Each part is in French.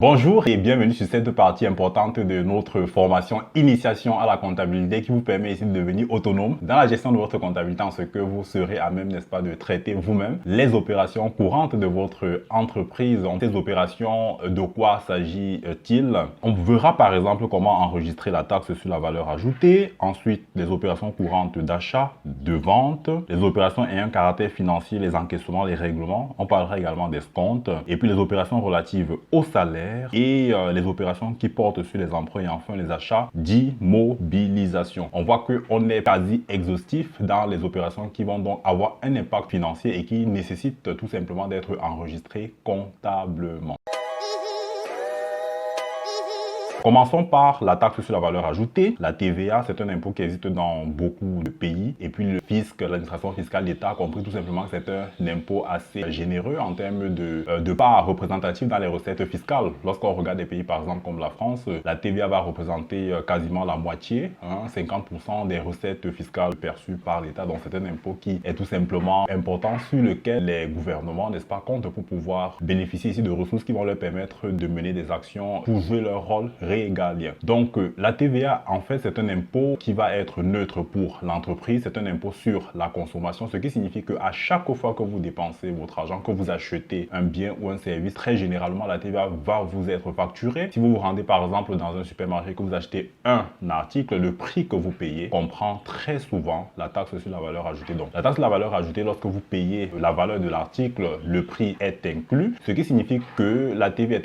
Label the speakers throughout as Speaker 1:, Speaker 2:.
Speaker 1: Bonjour et bienvenue sur cette partie importante de notre formation Initiation à la comptabilité qui vous permet ici de devenir autonome dans la gestion de votre comptabilité en ce que vous serez à même, n'est-ce pas, de traiter vous-même les opérations courantes de votre entreprise. Donc, ces opérations, de quoi s'agit-il? On verra par exemple comment enregistrer la taxe sur la valeur ajoutée, ensuite les opérations courantes d'achat, de vente, les opérations ayant un caractère financier, les encaissements, les règlements. On parlera également des escomptes et puis les opérations relatives au salaire et les opérations qui portent sur les emprunts et enfin les achats d'immobilisation. On voit qu'on est quasi exhaustif dans les opérations qui vont donc avoir un impact financier et qui nécessitent tout simplement d'être enregistrées comptablement. Commençons par la taxe sur la valeur ajoutée. La TVA, c'est un impôt qui existe dans beaucoup de pays. Et puis le fisc, l'administration fiscale, l'État a compris tout simplement que c'est un impôt assez généreux en termes de part représentative dans les recettes fiscales. Lorsqu'on regarde des pays par exemple comme la France, la TVA va représenter quasiment la moitié, 50% des recettes fiscales perçues par l'État. Donc c'est un impôt qui est tout simplement important sur lequel les gouvernements, n'est-ce pas, comptent pour pouvoir bénéficier ici de ressources qui vont leur permettre de mener des actions pour jouer leur rôle régalien. Donc la TVA en fait c'est un impôt qui va être neutre pour l'entreprise, c'est un impôt sur la consommation, ce qui signifie que à chaque fois que vous dépensez votre argent, que vous achetez un bien ou un service, très généralement la TVA va vous être facturée. Si vous vous rendez par exemple dans un supermarché que vous achetez un article, le prix que vous payez comprend très souvent la taxe sur la valeur ajoutée. Donc la taxe sur la valeur ajoutée, lorsque vous payez la valeur de l'article, le prix est inclus, ce qui signifie que la TVA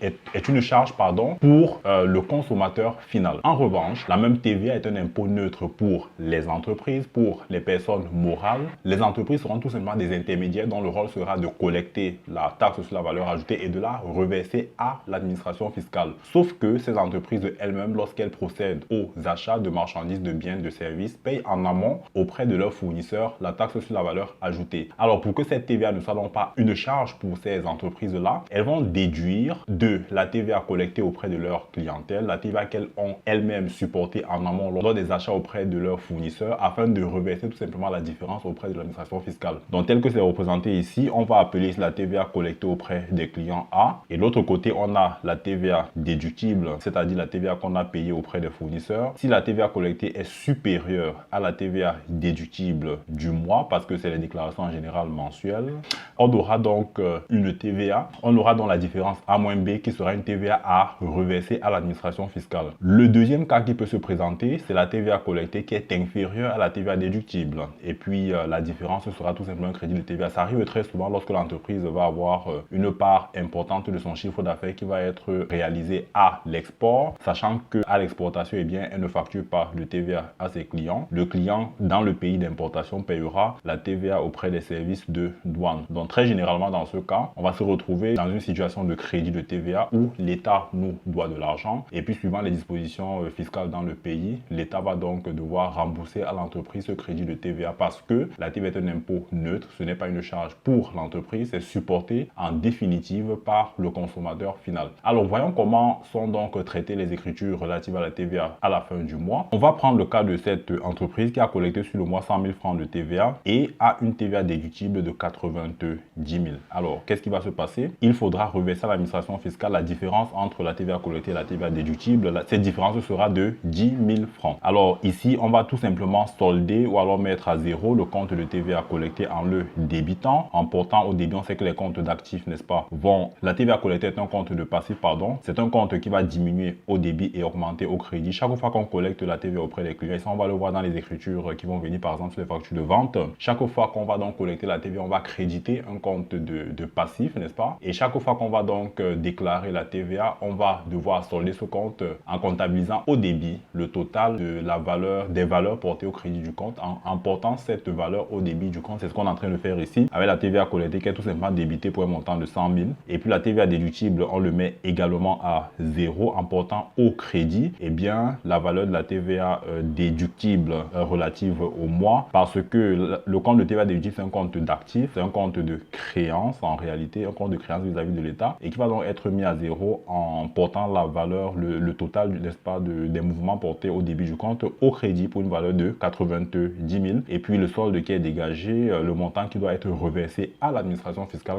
Speaker 1: est une charge pour le consommateur final. En revanche, la même TVA est un impôt neutre pour les entreprises, pour les personnes morales. Les entreprises seront tout simplement des intermédiaires dont le rôle sera de collecter la taxe sur la valeur ajoutée et de la reverser à l'administration fiscale. Sauf que ces entreprises elles-mêmes, lorsqu'elles procèdent aux achats de marchandises, de biens, de services, payent en amont auprès de leurs fournisseurs la taxe sur la valeur ajoutée. Alors pour que cette TVA ne soit donc pas une charge pour ces entreprises-là, elles vont déduire de la TVA collectée auprès de leur clientèle, la TVA qu'elles ont elles-mêmes supportée en amont lors des achats auprès de leurs fournisseurs afin de reverser tout simplement la différence auprès de l'administration fiscale. Donc tel que c'est représenté ici, on va appeler la TVA collectée auprès des clients A et de l'autre côté on a la TVA déductible, c'est-à-dire la TVA qu'on a payée auprès des fournisseurs. Si la TVA collectée est supérieure à la TVA déductible du mois, parce que c'est les déclarations en général mensuelles, on aura donc une TVA, on aura donc la différence A-B qui sera une TVA à reverser à l'administration fiscale. Le deuxième cas qui peut se présenter, c'est la TVA collectée qui est inférieure à la TVA déductible. Et puis la différence sera tout simplement un crédit de TVA. Ça arrive très souvent lorsque l'entreprise va avoir une part importante de son chiffre d'affaires qui va être réalisée à l'export, sachant qu'à l'exportation, eh bien, elle ne facture pas de TVA à ses clients. Le client dans le pays d'importation payera la TVA auprès des services de douane. Donc très généralement dans ce cas, on va se retrouver dans une situation de crédit de TVA où l'État nous doit de l'argent et puis suivant les dispositions fiscales dans le pays, l'État va donc devoir rembourser à l'entreprise ce crédit de TVA parce que la TVA est un impôt neutre, ce n'est pas une charge pour l'entreprise, c'est supporté en définitive par le consommateur final. Alors voyons comment sont donc traitées les écritures relatives à la TVA à la fin du mois. On va prendre le cas de cette entreprise qui a collecté sur le mois 100 000 francs de TVA et a une TVA déductible de 90 000. Alors qu'est-ce qui va se passer? Il faudra reverser à l'administration fiscale la différence entre la TVA collectée et la TVA déductible. Cette différence sera de 10 000 francs. Alors ici, on va tout simplement solder ou alors mettre à zéro le compte de TVA collecté en le débitant. En portant au débit, on sait que les comptes d'actifs, n'est-ce pas, vont... La TVA collectée est un compte de passif, pardon. C'est un compte qui va diminuer au débit et augmenter au crédit. Chaque fois qu'on collecte la TVA auprès des clients, et ça on va le voir dans les écritures qui vont venir par exemple sur les factures de vente. Chaque fois qu'on va donc collecter la TVA, on va créditer un compte de passif, n'est-ce pas? Et chaque fois qu'on va donc déclarer la TVA, on va devoir solder ce compte en comptabilisant au débit le total de la valeur, des valeurs portées au crédit du compte en portant cette valeur au débit du compte. C'est ce qu'on est en train de faire ici avec la TVA collectée qui est tout simplement débitée pour un montant de 100 000. Et puis la TVA déductible, on le met également à zéro en portant au crédit et bien la valeur de la TVA déductible relative au mois parce que le compte de TVA déductible c'est un compte d'actifs, c'est un compte de créance en réalité, un compte de créance vis-à-vis de l'État et qui va donc être mis à zéro en portant la valeur, le total, n'est-ce pas, des mouvements portés au débit du compte au crédit pour une valeur de 90 000. Et puis le solde qui est dégagé, le montant qui doit être reversé à l'administration fiscale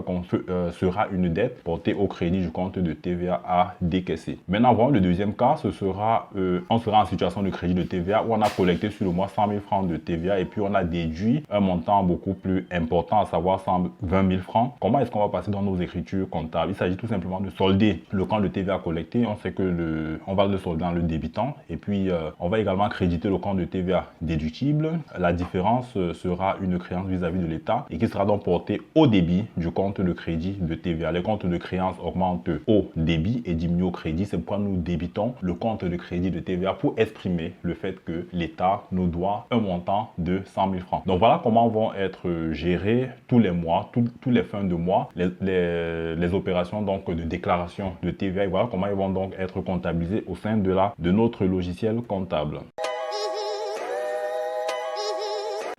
Speaker 1: sera une dette portée au crédit du compte de TVA à décaisser. Maintenant, voyons le deuxième cas, on sera en situation de crédit de TVA où on a collecté sur le mois 100 000 francs de TVA et puis on a déduit un montant beaucoup plus important, à savoir 120 000 francs. Comment est-ce qu'on va passer dans nos écritures comptables? Il s'agit tout simplement de solder le compte de TVA collecté. On sait que on va le solder dans le débitant et puis on va également créditer le compte de TVA déductible. La différence sera une créance vis-à-vis de l'État et qui sera donc portée au débit du compte de crédit de TVA. Les comptes de créance augmentent au débit et diminuent au crédit. C'est pourquoi nous débitons le compte de crédit de TVA pour exprimer le fait que l'État nous doit un montant de 100 000 francs. Donc voilà comment vont être gérées tous les mois, tous les fins de mois, les opérations donc de déclaration de TVA et voilà comment ils vont donc être comptabilisés au sein de notre logiciel comptable.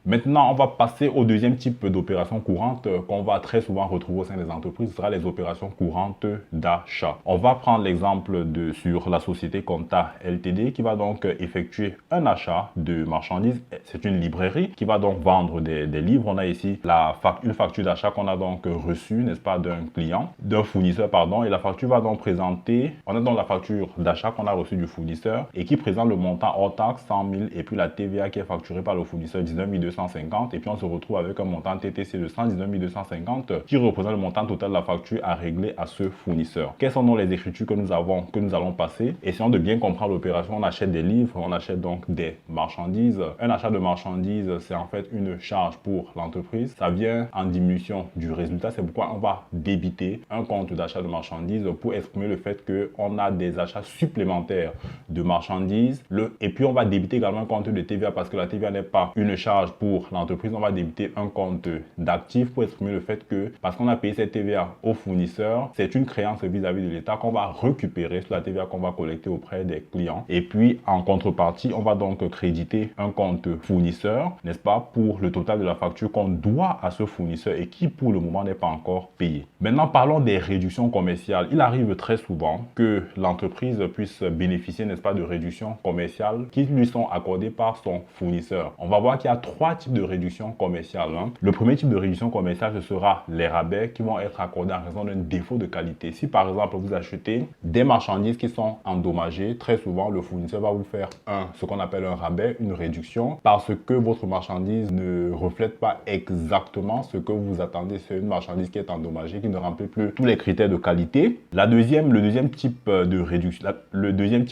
Speaker 1: Maintenant, on va passer au deuxième type d'opération courante qu'on va très souvent retrouver au sein des entreprises. Ce sera les opérations courantes d'achat. On va prendre l'exemple sur la société Conta Ltd qui va donc effectuer un achat de marchandises. C'est une librairie qui va donc vendre des livres. On a ici une facture d'achat qu'on a donc reçue, n'est-ce pas, d'un fournisseur, pardon. Et la facture va donc présenter, on a donc la facture d'achat qu'on a reçue du fournisseur et qui présente le montant hors taxe 100 000 et puis la TVA qui est facturée par le fournisseur 19 250 et puis on se retrouve avec un montant TTC de 119 250 qui représente le montant total de la facture à régler à ce fournisseur. Quelles sont donc les écritures que nous allons passer? Essayons de bien comprendre l'opération. On achète des livres, on achète donc des marchandises. Un achat de marchandises, c'est en fait une charge pour l'entreprise. Ça vient en diminution du résultat. C'est pourquoi on va débiter un compte d'achat de marchandises pour exprimer le fait qu'on a des achats supplémentaires de marchandises. Et puis on va débiter également un compte de TVA parce que la TVA n'est pas une charge pour l'entreprise. On va débiter un compte d'actifs pour exprimer le fait que parce qu'on a payé cette TVA au fournisseur, c'est une créance vis-à-vis de l'État qu'on va récupérer sur la TVA qu'on va collecter auprès des clients. Et puis en contrepartie, on va donc créditer un compte fournisseur, n'est-ce pas, pour le total de la facture qu'on doit à ce fournisseur et qui pour le moment n'est pas encore payé. Maintenant, parlons des réductions commerciales. Il arrive très souvent que l'entreprise puisse bénéficier, n'est-ce pas, de réductions commerciales qui lui sont accordées par son fournisseur. On va voir qu'il y a trois types de réductions commerciales. Le premier type de réduction commerciale, ce sera les rabais qui vont être accordés en raison d'un défaut de qualité. Si par exemple vous achetez des marchandises qui sont endommagées, très souvent le fournisseur va vous faire ce qu'on appelle un rabais, une réduction, parce que votre marchandise ne reflète pas exactement ce que vous attendez. C'est une marchandise qui est endommagée, qui ne remplit plus tous les critères de qualité. Le deuxième type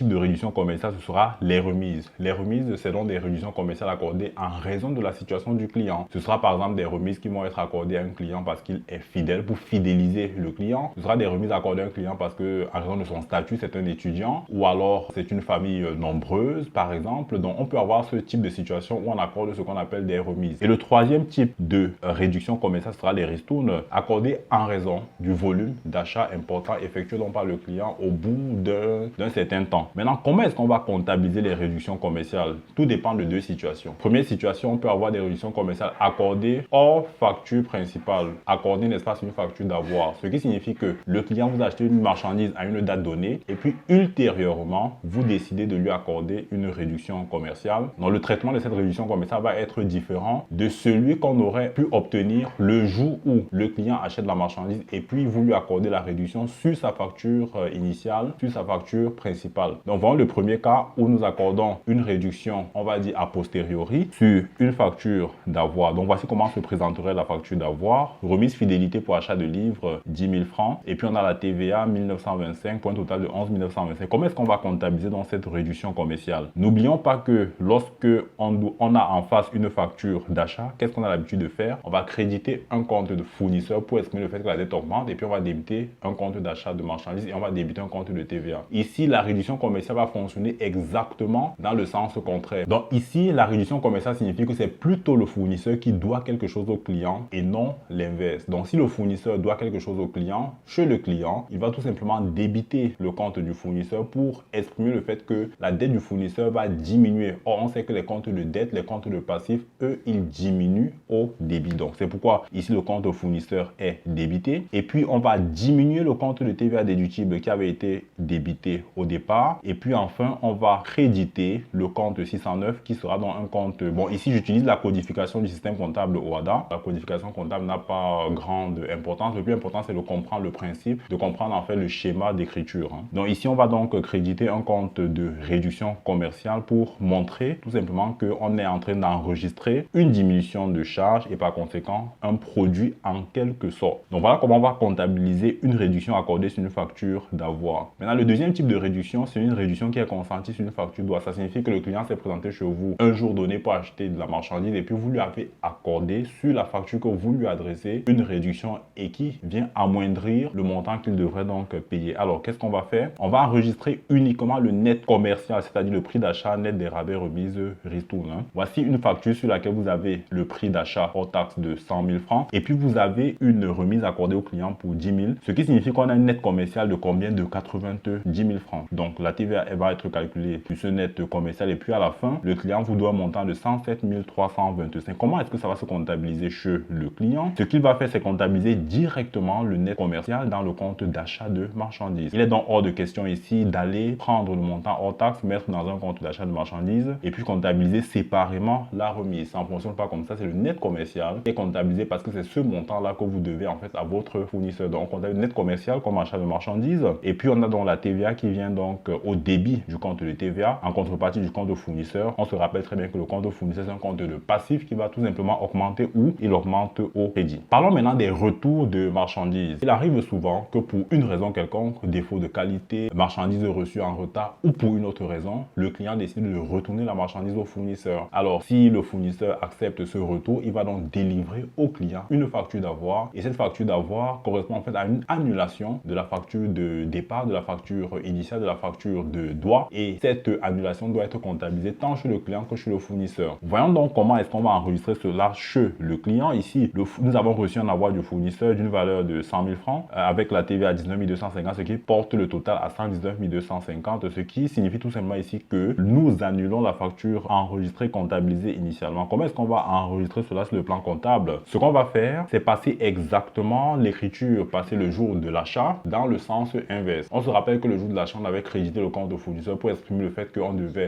Speaker 1: de réduction commerciale, ce sera les remises. Les remises, c'est donc des réductions commerciales accordées en raison de la situation du client. Ce sera par exemple des remises qui vont être accordées à un client parce qu'il est fidèle, pour fidéliser le client. Ce sera des remises accordées à un client parce que en raison de son statut, c'est un étudiant ou alors c'est une famille nombreuse par exemple. Donc on peut avoir ce type de situation où on accorde ce qu'on appelle des remises. Et le troisième type de réduction commerciale sera les ristournes accordées en raison du volume d'achat important effectué donc par le client au bout d'un certain temps. Maintenant, comment est-ce qu'on va comptabiliser les réductions commerciales? Tout dépend de deux situations. Première situation, on peut avoir des réductions commerciales accordées hors facture principale. Accordées, n'est-ce pas, sur une facture d'avoir. Ce qui signifie que le client vous a acheté une marchandise à une date donnée et puis ultérieurement, vous décidez de lui accorder une réduction commerciale. Donc, le traitement de cette réduction commerciale va être différent de celui qu'on aurait pu obtenir le jour où le client achète la marchandise et puis vous lui accordez la réduction sur sa facture initiale, sur sa facture principale. Donc, voyons le premier cas où nous accordons une réduction, on va dire a posteriori, sur une facture d'avoir. Donc, voici comment se présenterait la facture d'avoir. Remise fidélité pour achat de livres, 10 000 francs. Et puis, on a la TVA, 1925, pour un total de 11 925. Comment est-ce qu'on va comptabiliser dans cette réduction commerciale? N'oublions pas que lorsque on a en face une facture d'achat, qu'est-ce qu'on a l'habitude de faire? On va créditer un compte de fournisseur pour exprimer le fait que la dette augmente et puis on va débiter un compte d'achat de marchandises et on va débiter un compte de TVA. Ici, la réduction commerciale va fonctionner exactement dans le sens contraire. Donc ici, la réduction commerciale signifie que c'est c'est plutôt le fournisseur qui doit quelque chose au client et non l'inverse. Donc si le fournisseur doit quelque chose au client, chez le client, il va tout simplement débiter le compte du fournisseur pour exprimer le fait que la dette du fournisseur va diminuer. Or, on sait que les comptes de dette, les comptes de passif, eux, ils diminuent au débit. Donc c'est pourquoi ici le compte fournisseur est débité. Et puis on va diminuer le compte de TVA déductible qui avait été débité au départ. Et puis enfin, on va créditer le compte 609 qui sera dans un compte... Bon, ici j'utilise la codification du système comptable OHADA. La codification comptable n'a pas grande importance. Le plus important, c'est de comprendre le principe, de comprendre en fait le schéma d'écriture. Donc ici, on va donc créditer un compte de réduction commerciale pour montrer tout simplement qu'on est en train d'enregistrer une diminution de charge et par conséquent un produit en quelque sorte. Donc voilà comment on va comptabiliser une réduction accordée sur une facture d'avoir. Maintenant, le deuxième type de réduction, c'est une réduction qui est consentie sur une facture d'avoir. Ça signifie que le client s'est présenté chez vous un jour donné pour acheter de la marchandise et puis vous lui avez accordé sur la facture que vous lui adressez une réduction et qui vient amoindrir le montant qu'il devrait donc payer. Alors, qu'est-ce qu'on va faire? On va enregistrer uniquement le net commercial, c'est-à-dire le prix d'achat net des rabais, remises, ristournes. Voici une facture sur laquelle vous avez le prix d'achat hors taxe de 100 000 francs et puis vous avez une remise accordée au client pour 10 000, ce qui signifie qu'on a un net commercial de combien? De 90 000 francs. Donc, la TVA elle va être calculée sur ce net commercial et puis à la fin, le client vous doit un montant de 107 325. Comment est-ce que ça va se comptabiliser chez le client? Ce qu'il va faire, c'est comptabiliser directement le net commercial dans le compte d'achat de marchandises. Il est donc hors de question ici d'aller prendre le montant hors taxe, mettre dans un compte d'achat de marchandises et puis comptabiliser séparément la remise. Ça ne fonctionne pas comme ça. C'est le net commercial qui est comptabilisé parce que c'est ce montant-là que vous devez en fait à votre fournisseur. Donc, on comptabilise le net commercial comme achat de marchandises et puis on a donc la TVA qui vient donc au débit du compte de TVA en contrepartie du compte de fournisseur. On se rappelle très bien que le compte de fournisseur, c'est un compte de passif qui va tout simplement augmenter ou il augmente au crédit. Parlons maintenant des retours de marchandises. Il arrive souvent que pour une raison quelconque, défaut de qualité, marchandise reçue en retard ou pour une autre raison, le client décide de retourner la marchandise au fournisseur. Alors, si le fournisseur accepte ce retour, il va donc délivrer au client une facture d'avoir et cette facture d'avoir correspond en fait à une annulation de la facture de départ, de la facture initiale, de la facture de droit et cette annulation doit être comptabilisée tant chez le client que chez le fournisseur. Voyons donc comment est-ce qu'on va enregistrer cela chez le client. Ici, nous avons reçu un avoir du fournisseur d'une valeur de 100 000 francs avec la TVA à 19 250, ce qui porte le total à 119 250, ce qui signifie tout simplement ici que nous annulons la facture enregistrée, comptabilisée initialement. Comment est-ce qu'on va enregistrer cela sur le plan comptable? Ce qu'on va faire, c'est passer exactement l'écriture, passer le jour de l'achat dans le sens inverse. On se rappelle que le jour de l'achat, on avait crédité le compte au fournisseur pour exprimer le fait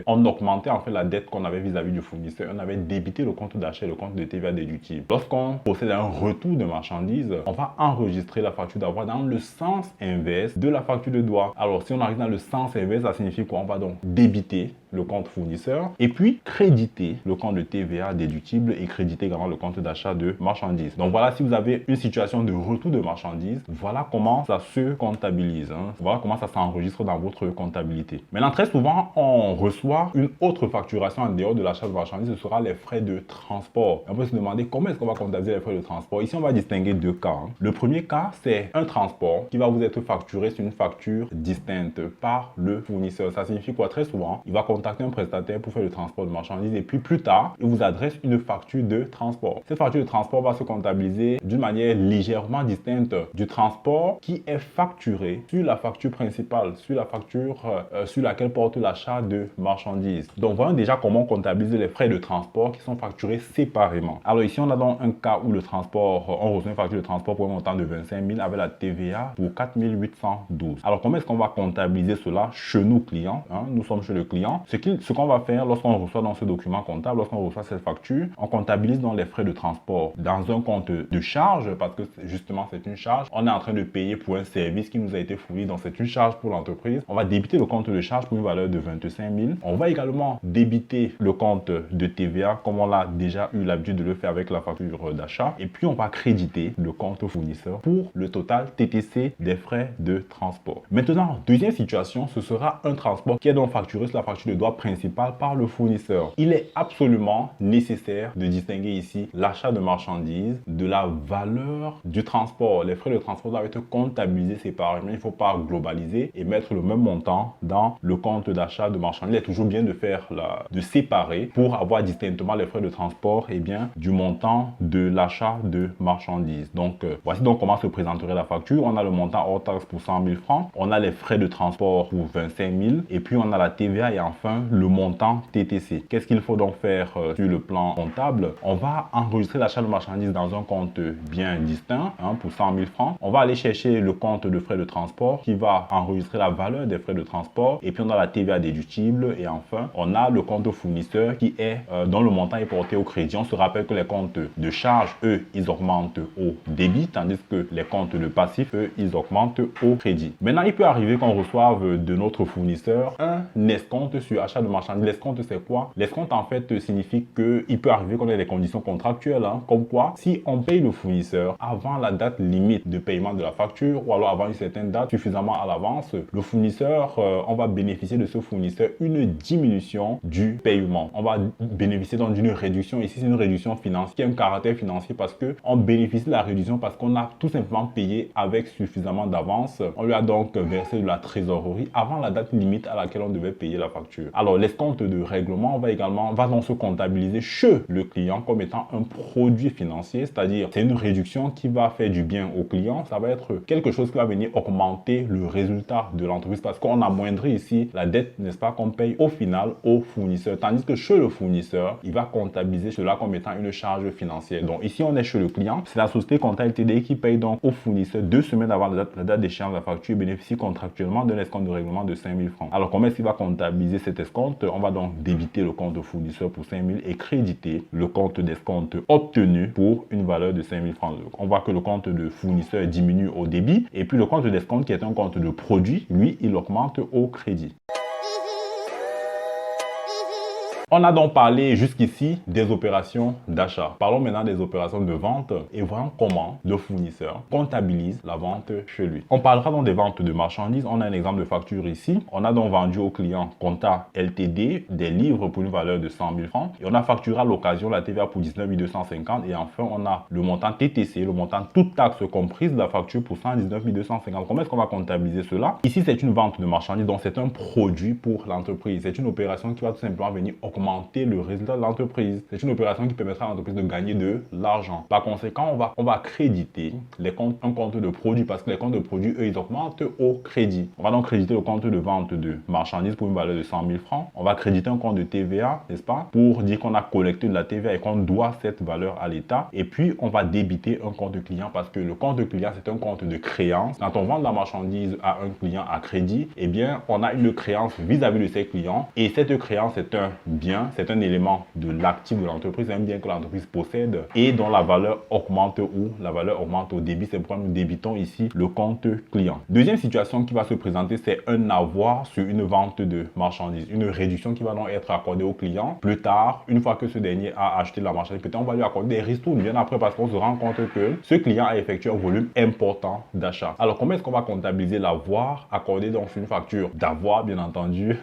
Speaker 1: on augmentait en fait la dette qu'on avait vis-à-vis du fournisseur. On avait débité le compte d'achat et le compte de TVA déductible. Lorsqu'on procède à un retour de marchandises, on va enregistrer la facture d'avoir dans le sens inverse de la facture de droit. Alors, si on arrive dans le sens inverse, ça signifie quoi? On va donc débiter le compte fournisseur et puis créditer le compte de TVA déductible et créditer également le compte d'achat de marchandises. Donc voilà, si vous avez une situation de retour de marchandises, voilà comment ça se comptabilise. Voilà comment ça s'enregistre dans votre comptabilité. Maintenant, très souvent, on reçoit une autre facturation en dehors de l'achat de marchandises, ce sera les frais de transport. On peut se demander comment est-ce qu'on va comptabiliser les frais de transport. Ici, on va distinguer deux cas. Le premier cas, c'est un transport qui va vous être facturé sur une facture distincte par le fournisseur. Ça signifie quoi? Très souvent, il va contacter un prestataire pour faire le transport de marchandises et puis plus tard, il vous adresse une facture de transport. Cette facture de transport va se comptabiliser d'une manière légèrement distincte du transport qui est facturé sur la facture principale, sur la facture sur laquelle porte l'achat de marchandises. Donc, voyons déjà comment on comptabilise les frais de transport qui sont facturés séparément. Alors ici, on a donc un cas où le transport, on reçoit une facture de transport pour un montant de 25 000 avec la TVA pour 4 812. Alors, comment est-ce qu'on va comptabiliser cela chez nous clients? Nous sommes chez le client. Ce qu'on va faire lorsqu'on reçoit dans ce document comptable, lorsqu'on reçoit cette facture, on comptabilise dans les frais de transport dans un compte de charge parce que justement, c'est une charge. On est en train de payer pour un service qui nous a été fourni, donc c'est une charge pour l'entreprise. On va débiter le compte de charge pour une valeur de 25 000. On va également débiter le compte de TVA comme on l'a déjà eu l'habitude de le faire avec la facture d'achat. Et puis, on va créditer le compte fournisseur pour le total TTC des frais de transport. Maintenant, deuxième situation, ce sera un transport qui est donc facturé sur la facture de droit principale par le fournisseur. Il est absolument nécessaire de distinguer ici l'achat de marchandises de la valeur du transport. Les frais de transport doivent être comptabilisés séparément. Il ne faut pas globaliser et mettre le même montant dans le compte d'achat de marchandises. Il est toujours bien de faire de séparer pour avoir distinctement les frais de transport, eh bien, du montant de l'achat de marchandises. Donc, voici donc comment se présenterait la facture. On a le montant hors taxe pour 100 000 francs. On a les frais de transport pour 25 000. Et puis, on a la TVA et enfin, le montant TTC. Qu'est-ce qu'il faut donc faire sur le plan comptable? On va enregistrer l'achat de marchandises dans un compte bien distinct pour 100 000 francs. On va aller chercher le compte de frais de transport qui va enregistrer la valeur des frais de transport. Et puis, on a la TVA déductible. Et enfin, on a le compte fournisseur qui est dont le montant est porté au crédit. On se rappelle que les comptes de charge, eux, ils augmentent au débit, tandis que les comptes de passif, eux, ils augmentent au crédit. Maintenant, il peut arriver qu'on reçoive de notre fournisseur un escompte sur achat de marchandises. L'escompte, c'est quoi? L'escompte, en fait, signifie qu'il peut arriver qu'on ait des conditions contractuelles, comme quoi, si on paye le fournisseur avant la date limite de paiement de la facture, ou alors avant une certaine date suffisamment à l'avance, le fournisseur, on va bénéficier de ce fournisseur une diminution du paiement. On va bénéficier donc d'une réduction. Ici, c'est une réduction financière qui a un caractère financier parce qu'on bénéficie de la réduction parce qu'on a tout simplement payé avec suffisamment d'avance. On lui a donc versé de la trésorerie avant la date limite à laquelle on devait payer la facture. Alors, l'escompte de règlement va donc se comptabiliser chez le client comme étant un produit financier, c'est-à-dire c'est une réduction qui va faire du bien au client. Ça va être quelque chose qui va venir augmenter le résultat de l'entreprise parce qu'on amoindrit ici la dette, n'est-ce pas, qu'on paye au final au fournisseur. Tandis que chez le fournisseur, il va comptabiliser cela comme étant une charge financière. Donc ici, on est chez le client. C'est la société comptable TDI qui paye donc au fournisseur 2 semaines avant la date d'échéance de la facture et bénéficie contractuellement d'un escompte de règlement de 5 000 francs. Alors, comment est-ce qu'il va comptabiliser cet escompte? On va donc débiter le compte fournisseur pour 5 000 et créditer le compte d'escompte obtenu pour une valeur de 5 000 francs. Donc, on voit que le compte de fournisseur diminue au débit et puis le compte d'escompte qui est un compte de produit, lui, il augmente au crédit. On a donc parlé jusqu'ici des opérations d'achat. Parlons maintenant des opérations de vente et voyons comment le fournisseur comptabilise la vente chez lui. On parlera donc des ventes de marchandises. On a un exemple de facture ici. On a donc vendu au client Compta Ltd des livres pour une valeur de 100 000 francs et on a facturé à l'occasion la TVA pour 19 250 et enfin on a le montant TTC, le montant toute taxe comprise de la facture pour 119 250. Comment est-ce qu'on va comptabiliser cela? Ici, c'est une vente de marchandises, donc c'est un produit pour l'entreprise. C'est une opération qui va tout simplement venir augmenter le résultat de l'entreprise. C'est une opération qui permettra à l'entreprise de gagner de l'argent. Par conséquent, on va créditer un compte de produit parce que les comptes de produits, eux, ils augmentent au crédit. On va donc créditer le compte de vente de marchandises pour une valeur de 100 000 francs. On va créditer un compte de TVA, n'est-ce pas, pour dire qu'on a collecté de la TVA et qu'on doit cette valeur à l'État. Et puis, on va débiter un compte de client parce que le compte de client, c'est un compte de créance. Quand on vend de la marchandise à un client à crédit, eh bien, on a une créance vis-à-vis de ses clients et cette créance est un bien, c'est un élément de l'actif de l'entreprise, un bien que l'entreprise possède et dont la valeur augmente ou la valeur augmente au débit. C'est pourquoi nous débitons ici le compte client. Deuxième situation qui va se présenter, c'est un avoir sur une vente de marchandises, une réduction qui va donc être accordée au client. Plus tard, une fois que ce dernier a acheté la marchandise, peut-être on va lui accorder des ristournes bien après parce qu'on se rend compte que ce client a effectué un volume important d'achat. Alors, comment est-ce qu'on va comptabiliser l'avoir accordé donc sur une facture d'avoir, bien entendu,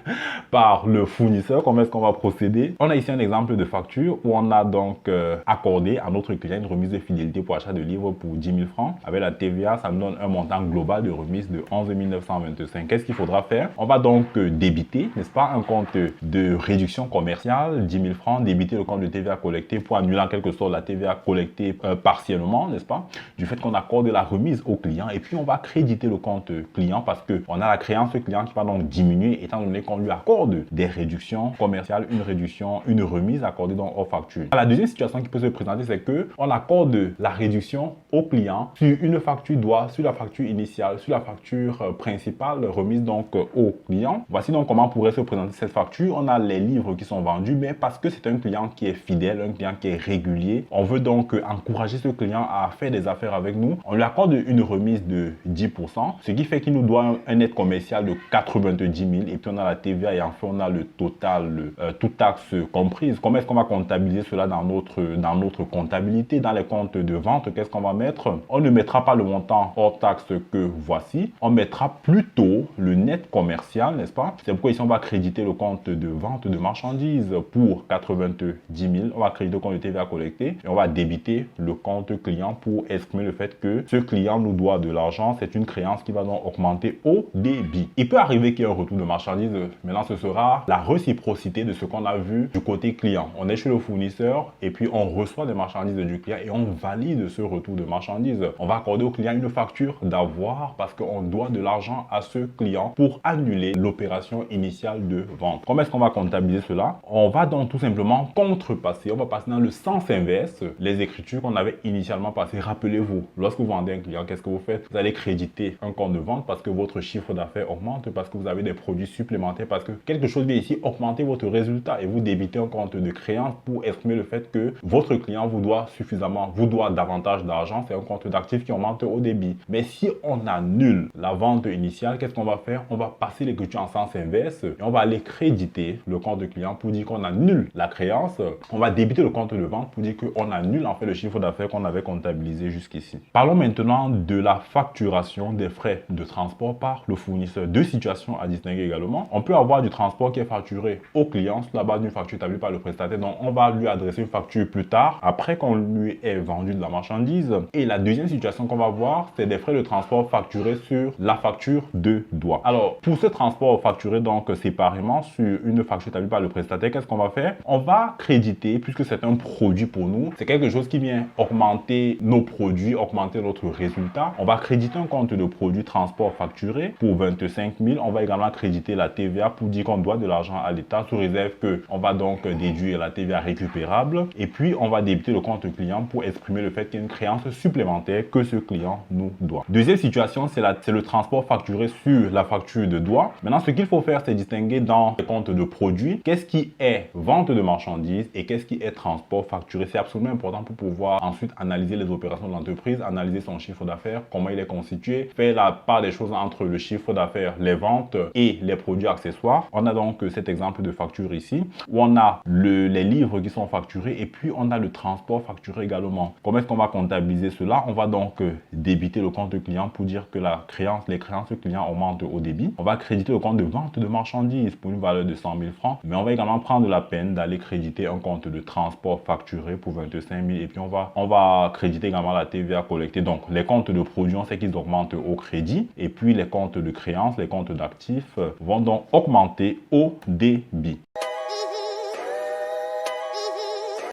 Speaker 1: par le fournisseur? Comment est-ce qu'on va procéder? On a ici un exemple de facture où on a donc accordé à notre client une remise de fidélité pour achat de livres pour 10 000 francs. Avec la TVA, ça me donne un montant global de remise de 11 925. Qu'est-ce qu'il faudra faire? On va donc débiter, n'est-ce pas, un compte de réduction commerciale, 10 000 francs, débiter le compte de TVA collecté pour annuler en quelque sorte la TVA collectée partiellement, n'est-ce pas, du fait qu'on accorde la remise au client. Et puis, on va créditer le compte client parce qu'on a la créance client qui va donc diminuer étant donné qu'on lui accorde des réductions commerciales, une réduction, une remise accordée donc aux factures. La deuxième situation qui peut se présenter, c'est que on accorde la réduction au client sur une facture droit, sur la facture initiale, sur la facture principale remise donc au client. Voici donc comment pourrait se présenter cette facture. On a les livres qui sont vendus, mais parce que c'est un client qui est fidèle, un client qui est régulier, on veut donc encourager ce client à faire des affaires avec nous. On lui accorde une remise de 10%, ce qui fait qu'il nous doit un net commercial de 90 000 et puis on a la TVA et enfin on a le total, toute taxe comprise. Comment est-ce qu'on va comptabiliser cela dans notre comptabilité, dans les comptes de vente? Qu'est-ce qu'on va mettre? On ne mettra pas le montant hors taxe que voici, on mettra plutôt le net commercial, n'est-ce pas? C'est pourquoi ici on va créditer le compte de vente de marchandises pour 90 000, on va créditer le compte de TVA collecté et on va débiter le compte client pour exprimer le fait que ce client nous doit de l'argent. C'est une créance qui va donc augmenter au débit. Il peut arriver qu'il y ait un retour de marchandises, maintenant ce sera la réciprocité de ce qu'on qu'on a vu du côté client. On est chez le fournisseur et puis on reçoit des marchandises du client et on valide ce retour de marchandises. On va accorder au client une facture d'avoir parce qu'on doit de l'argent à ce client pour annuler l'opération initiale de vente. Comment est-ce qu'on va comptabiliser cela? On va donc tout simplement contrepasser, on va passer dans le sens inverse les écritures qu'on avait initialement passées. Rappelez-vous, lorsque vous vendez un client, qu'est-ce que vous faites? Vous allez créditer un compte de vente parce que votre chiffre d'affaires augmente, parce que vous avez des produits supplémentaires, parce que quelque chose vient ici augmenter votre résultat et vous débitez un compte de créance pour exprimer le fait que votre client vous doit suffisamment, vous doit davantage d'argent. C'est un compte d'actifs qui augmente au débit. Mais si on annule la vente initiale, qu'est-ce qu'on va faire? On va passer l'écriture en sens inverse et on va aller créditer le compte de client pour dire qu'on annule la créance. On va débiter le compte de vente pour dire qu'on annule en fait le chiffre d'affaires qu'on avait comptabilisé jusqu'ici. Parlons maintenant de la facturation des frais de transport par le fournisseur. Deux situations à distinguer également. On peut avoir du transport qui est facturé au client sur la base d'une facture établie par le prestataire. Donc on va lui adresser une facture plus tard, après qu'on lui ait vendu de la marchandise. Et la deuxième situation qu'on va voir, c'est des frais de transport facturés sur la facture de doigt. Alors pour ce transport facturé donc séparément sur une facture établie par le prestataire, qu'est-ce qu'on va faire? On va créditer, puisque c'est un produit pour nous, c'est quelque chose qui vient augmenter nos produits, augmenter notre résultat. On va créditer un compte de produit transport facturé pour 25 000. On va également créditer la TVA pour dire qu'on doit de l'argent à l'État sous réserve que on va donc déduire la TVA récupérable. Et puis on va débiter le compte client pour exprimer le fait qu'il y a une créance supplémentaire que ce client nous doit. Deuxième situation, c'est le transport facturé sur la facture de doigt. Maintenant, ce qu'il faut faire, c'est distinguer dans les comptes de produits qu'est-ce qui est vente de marchandises et qu'est-ce qui est transport facturé. C'est absolument important pour pouvoir ensuite analyser les opérations de l'entreprise, analyser son chiffre d'affaires, comment il est constitué, faire la part des choses entre le chiffre d'affaires, les ventes et les produits accessoires. On a donc cet exemple de facture ici où on a les livres qui sont facturés et puis on a le transport facturé également. Comment est-ce qu'on va comptabiliser cela? On va donc débiter le compte client pour dire que les créances clients augmentent au débit. On va créditer le compte de vente de marchandises pour une valeur de 100 000 francs. Mais on va également prendre la peine d'aller créditer un compte de transport facturé pour 25 000 et puis on va créditer également la TVA collectée. Donc les comptes de produits, on sait qu'ils augmentent au crédit et puis les comptes de créances, les comptes d'actifs vont donc augmenter au débit.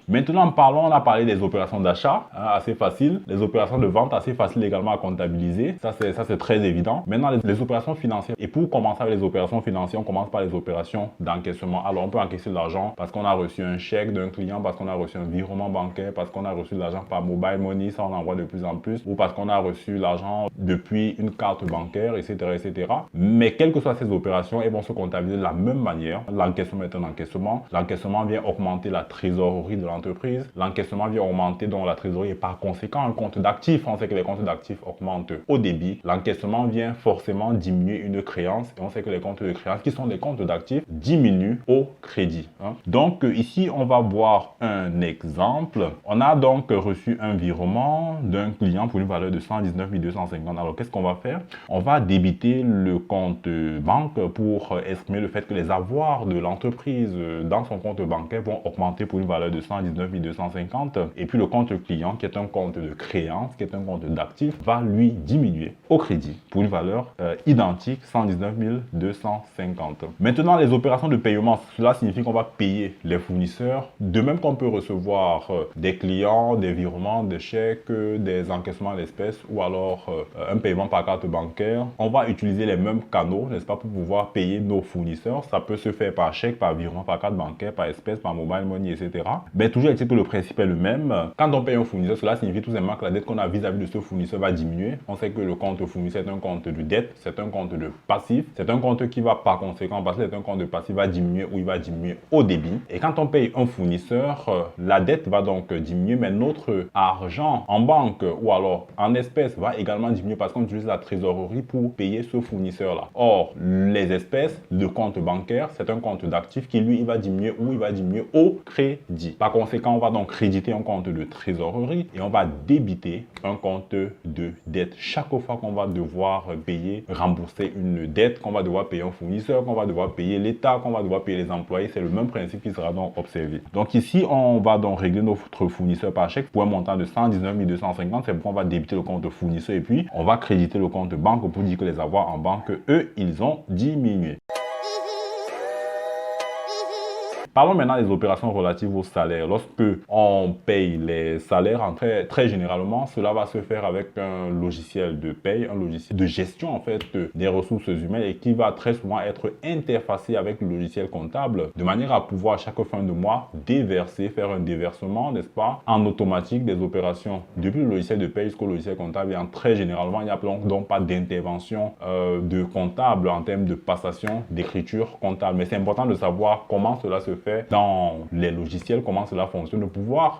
Speaker 1: Maintenant, on a parlé des opérations d'achat, assez facile. Les opérations de vente, assez faciles également à comptabiliser. Ça, c'est très évident. Maintenant, les opérations financières. Et pour commencer avec les opérations financières, on commence par les opérations d'encaissement. Alors, on peut encaisser de l'argent parce qu'on a reçu un chèque d'un client, parce qu'on a reçu un virement bancaire, parce qu'on a reçu de l'argent par mobile money, ça on en voit de plus en plus, ou parce qu'on a reçu l'argent depuis une carte bancaire, etc., etc. Mais quelles que soient ces opérations, elles vont se comptabiliser de la même manière. L'encaissement est un encaissement. L'encaissement vient augmenter la trésorerie de l'entreprise. L'encaissement vient augmenter donc la trésorerie et par conséquent un compte d'actifs. On sait que les comptes d'actifs augmentent au débit. L'encaissement vient forcément diminuer une créance et on sait que les comptes de créance qui sont des comptes d'actifs diminuent au crédit. Donc ici on va voir un exemple. On a donc reçu un virement d'un client pour une valeur de 119 250. Alors qu'est-ce qu'on va faire? On va débiter le compte banque pour exprimer le fait que les avoirs de l'entreprise dans son compte bancaire vont augmenter pour une valeur de 119 250 et puis le compte client qui est un compte de créance, qui est un compte d'actifs, va lui diminuer au crédit pour une valeur identique, 119 250. Maintenant, les opérations de paiement, cela signifie qu'on va payer les fournisseurs, de même qu'on peut recevoir des clients, des virements, des chèques, des encaissements à l'espèce ou alors un paiement par carte bancaire. On va utiliser les mêmes canaux, n'est-ce pas, pour pouvoir payer nos fournisseurs. Ça peut se faire par chèque, par virement, par carte bancaire, par espèce, par mobile money, etc. Mais toujours est-il que le principe est le même. Quand on paye un fournisseur, cela signifie tout simplement que la dette qu'on a vis-à-vis de ce fournisseur va diminuer. On sait que le compte fournisseur est un compte de dette, c'est un compte de passif, c'est un compte qui va par conséquent, parce que c'est un compte de passif, va diminuer ou il va diminuer au débit. Et quand on paye un fournisseur, la dette va donc diminuer, mais notre argent en banque ou alors en espèces va également diminuer parce qu'on utilise la trésorerie pour payer ce fournisseur-là. Or, les espèces, le compte bancaire, c'est un compte d'actifs qui lui, il va diminuer ou il va diminuer au crédit. Par conséquent, on va donc créditer un compte de trésorerie et on va débiter un compte de dette. Chaque fois qu'on va devoir payer, rembourser une dette, qu'on va devoir payer un fournisseur, qu'on va devoir payer l'État, qu'on va devoir payer les employés, c'est le même principe qui sera donc observé. Donc ici, on va donc régler notre fournisseur par chèque pour un montant de 119 250. C'est pourquoi on va débiter le compte fournisseur et puis on va créditer le compte banque pour dire que les avoirs en banque, eux, ils ont diminué. Parlons maintenant des opérations relatives au salaire. Lorsque on paye les salaires, très généralement, cela va se faire avec un logiciel de paye, un logiciel de gestion en fait des ressources humaines et qui va très souvent être interfacé avec le logiciel comptable de manière à pouvoir à chaque fin de mois déverser, faire un déversement, n'est-ce pas, en automatique des opérations depuis le logiciel de paye jusqu'au logiciel comptable. Et très généralement, il n'y a donc pas d'intervention de comptable en termes de passation d'écriture comptable. Mais c'est important de savoir comment cela se fait dans les logiciels, comment cela fonctionne,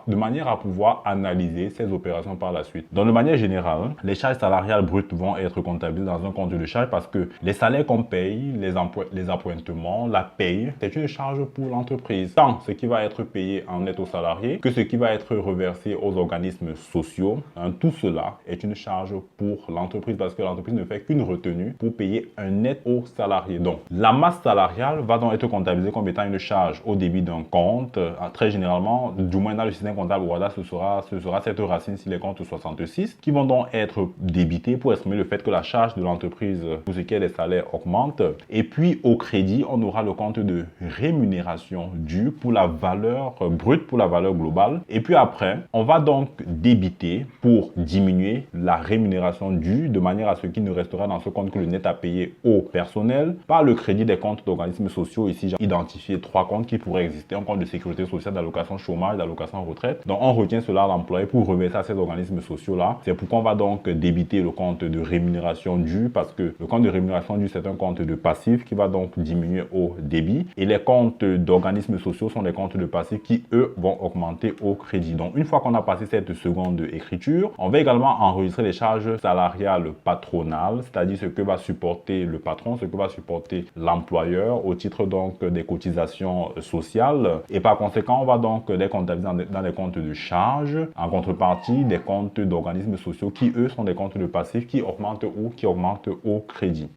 Speaker 1: de manière à pouvoir analyser ces opérations par la suite. Donc, de manière générale, les charges salariales brutes vont être comptabilisées dans un compte de charge parce que les salaires qu'on paye, les appointements, la paye, c'est une charge pour l'entreprise. Tant ce qui va être payé en net aux salariés que ce qui va être reversé aux organismes sociaux, tout cela est une charge pour l'entreprise parce que l'entreprise ne fait qu'une retenue pour payer un net aux salariés. Donc, la masse salariale va donc être comptabilisée comme étant une charge au débit d'un compte. Très généralement, du moins dans le système comptable WADA, ce sera cette racine sur les comptes 66 qui vont donc être débités pour exprimer le fait que la charge de l'entreprise pour ce qui est des salaires augmente. Et puis, au crédit, on aura le compte de rémunération due pour la valeur brute, pour la valeur globale. Et puis après, on va donc débiter pour diminuer la rémunération due de manière à ce qu'il ne restera dans ce compte que le net à payer au personnel par le crédit des comptes d'organismes sociaux. Ici, j'ai identifié 3 comptes qui pourraient exister. Un compte de sécurité sociale, d'allocation chômage, d'allocation retraite. Donc, on retient cela à l'employé pour reverser à ces organismes sociaux-là. C'est pourquoi on va donc débiter le compte de rémunération due parce que le compte de rémunération due, c'est un compte de passif qui va donc diminuer au débit. Et les comptes d'organismes sociaux sont des comptes de passif qui, eux, vont augmenter au crédit. Donc, une fois qu'on a passé cette seconde écriture, on va également enregistrer les charges salariales patronales, c'est-à-dire ce que va supporter le patron, ce que va supporter l'employeur au titre donc des cotisations sociales. Et par conséquent, on va donc les comptabiliser dans les comptes de charges en contrepartie des comptes d'organismes sociaux qui, eux, sont des comptes de passif qui augmentent au crédit.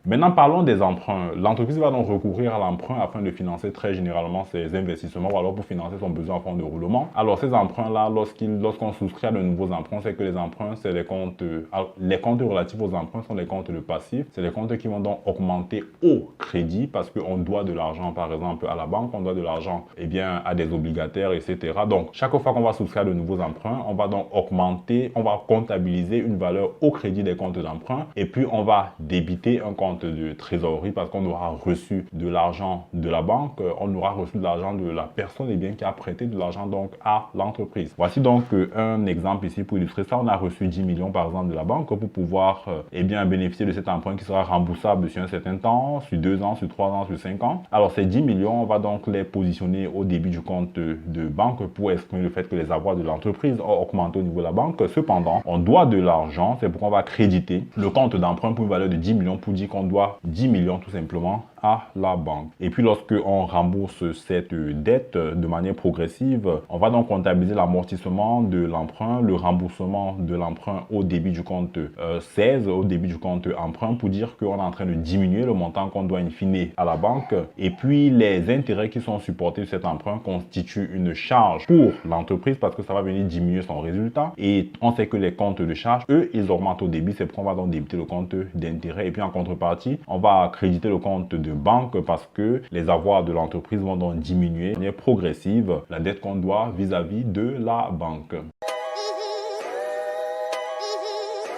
Speaker 1: Maintenant, parlons des emprunts. L'entreprise va donc recourir à l'emprunt afin de financer très généralement ses investissements ou alors pour financer son besoin en fonds de roulement. Alors, ces emprunts-là, lorsqu'on souscrit à de nouveaux emprunts, c'est que les emprunts, c'est les comptes relatifs aux emprunts sont les comptes de passifs. C'est les comptes qui vont donc augmenter au crédit parce qu'on doit de l'argent, par exemple, à la banque, on doit de l'argent, à des obligataires, etc. Donc, chaque fois qu'on va souscrire à de nouveaux emprunts, on va donc on va comptabiliser une valeur au crédit des comptes d'emprunt et puis on va débiter un compte de trésorerie parce qu'on aura reçu de l'argent de la banque, on aura reçu de l'argent de la personne qui a prêté de l'argent donc à l'entreprise. Voici donc un exemple ici pour illustrer ça. On a reçu 10 millions par exemple de la banque pour pouvoir bénéficier de cet emprunt qui sera remboursable sur un certain temps, sur 2 ans, sur 3 ans, sur 5 ans. Alors ces 10 millions, on va donc les positionner au débit du compte de banque pour exprimer le fait que les avoirs de l'entreprise ont augmenté au niveau de la banque. Cependant, on doit de l'argent, c'est pourquoi on va créditer le compte d'emprunt pour une valeur de 10 millions pour dire qu'on doit 10 millions tout simplement à la banque. Et puis lorsque on rembourse cette dette de manière progressive, on va donc comptabiliser l'amortissement de l'emprunt, le remboursement de l'emprunt au débit du compte 16, au débit du compte emprunt pour dire qu'on est en train de diminuer le montant qu'on doit in fine à la banque. Et puis les intérêts qui sont supportés sur cet emprunt constituent une charge pour l'entreprise parce que ça va venir diminuer son résultat. Et on sait que les comptes de charge, eux, ils augmentent au débit. C'est pourquoi on va donc débiter le compte d'intérêt. Et puis en contrepartie, on va créditer le compte de banque parce que les avoirs de l'entreprise vont donc diminuer de manière progressive la dette qu'on doit vis-à-vis de la banque.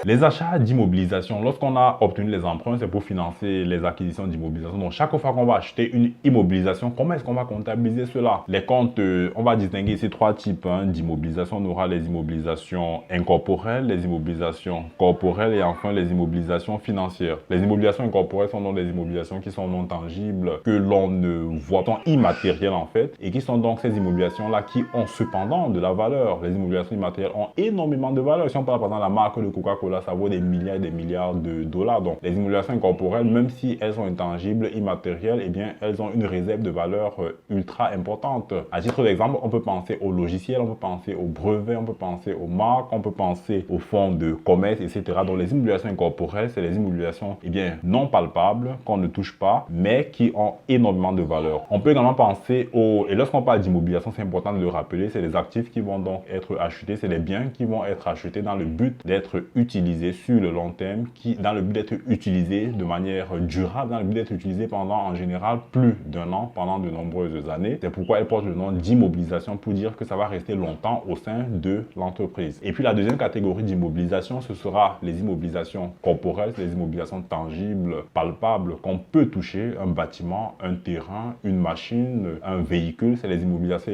Speaker 1: Les achats d'immobilisation, lorsqu'on a obtenu les emprunts, c'est pour financer les acquisitions d'immobilisation. Donc, chaque fois qu'on va acheter une immobilisation, comment est-ce qu'on va comptabiliser cela? Les comptes, on va distinguer ici 3 types d'immobilisation. On aura les immobilisations incorporelles, les immobilisations corporelles et enfin les immobilisations financières. Les immobilisations incorporelles sont donc des immobilisations qui sont non tangibles, que l'on ne voit pas, sont immatérielles en fait, et qui sont donc ces immobilisations-là qui ont cependant de la valeur. Les immobilisations immatérielles ont énormément de valeur. Si on parle par exemple de la marque de Coca-Cola, ça vaut des milliards et des milliards de dollars. Donc, les immobilisations incorporelles, même si elles sont intangibles, immatérielles, elles ont une réserve de valeur ultra importante. À titre d'exemple, on peut penser aux logiciels, on peut penser aux brevets, on peut penser aux marques, on peut penser aux fonds de commerce, etc. Donc, les immobilisations incorporelles, c'est les immobilisations, non palpables, qu'on ne touche pas, mais qui ont énormément de valeur. On peut également penser et lorsqu'on parle d'immobilisation, c'est important de le rappeler, c'est les actifs qui vont donc être achetés, c'est les biens qui vont être achetés dans le but d'être utilisés utilisé sur le long terme, qui dans le but d'être utilisé de manière durable, dans le but d'être utilisé pendant en général plus d'un an, pendant de nombreuses années. C'est pourquoi elle porte le nom d'immobilisation, pour dire que ça va rester longtemps au sein de l'entreprise. Et puis la deuxième catégorie d'immobilisation, ce sera les immobilisations corporelles, les immobilisations tangibles, palpables, qu'on peut toucher: un bâtiment, un terrain, une machine, un véhicule. C'est les immobilisations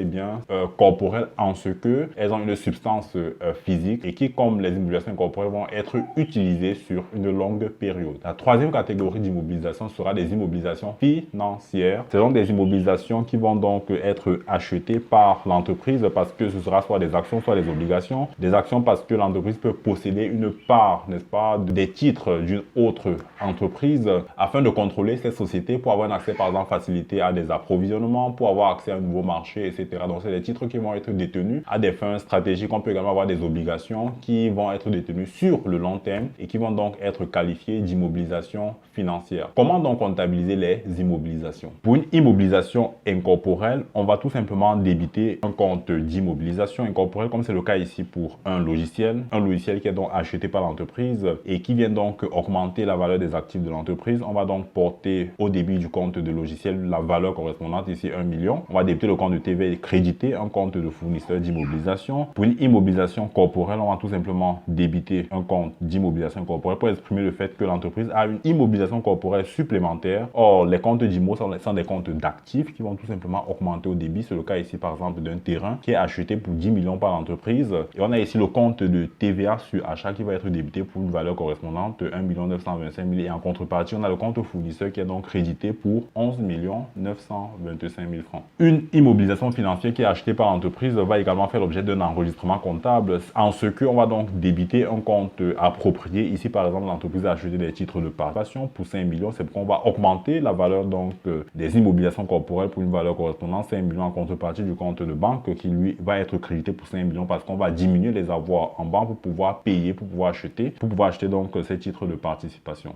Speaker 1: corporelles en ce que elles ont une substance physique et qui, comme les immobilisations corporelles, vont être utilisées sur une longue période. La troisième catégorie d'immobilisation sera des immobilisations financières. Ce sont des immobilisations qui vont donc être achetées par l'entreprise parce que ce sera soit des actions, soit des obligations. Des actions parce que l'entreprise peut posséder une part, n'est-ce pas, des titres d'une autre entreprise afin de contrôler cette société pour avoir un accès, par exemple, facilité à des approvisionnements, pour avoir accès à un nouveau marché, etc. Donc, c'est des titres qui vont être détenus à des fins stratégiques. On peut également avoir des obligations qui vont être détenues sur le long terme et qui vont donc être qualifiées d'immobilisation financière. Comment donc comptabiliser les immobilisations? Pour une immobilisation incorporelle, on va tout simplement débiter un compte d'immobilisation incorporelle, comme c'est le cas ici pour un logiciel qui est donc acheté par l'entreprise et qui vient donc augmenter la valeur des actifs de l'entreprise. On va donc porter au débit du compte de logiciel la valeur correspondante, ici 1 million. On va débiter le compte de TVA et créditer un compte de fournisseur d'immobilisation. Pour une immobilisation corporelle, on va tout simplement débiter un compte d'immobilisation corporelle pour exprimer le fait que l'entreprise a une immobilisation corporelle supplémentaire. Or, les comptes d'IMO sont des comptes d'actifs qui vont tout simplement augmenter au débit. C'est le cas ici, par exemple, d'un terrain qui est acheté pour 10 millions par l'entreprise. Et on a ici le compte de TVA sur achat qui va être débité pour une valeur correspondante 1 925 000. Et en contrepartie, on a le compte fournisseur qui est donc crédité pour 11 925 000 francs. Une immobilisation financière qui est achetée par l'entreprise va également faire l'objet d'un enregistrement comptable, en ce qu'on va donc débiter un compte approprié. Ici, par exemple, l'entreprise a acheté des titres de participation pour 5 millions. C'est pourquoi on va augmenter la valeur donc des immobilisations corporelles pour une valeur correspondant 5 millions en contrepartie du compte de banque qui, lui, va être crédité pour 5 millions parce qu'on va diminuer les avoirs en banque pour pouvoir payer, pour pouvoir acheter donc ces titres de participation.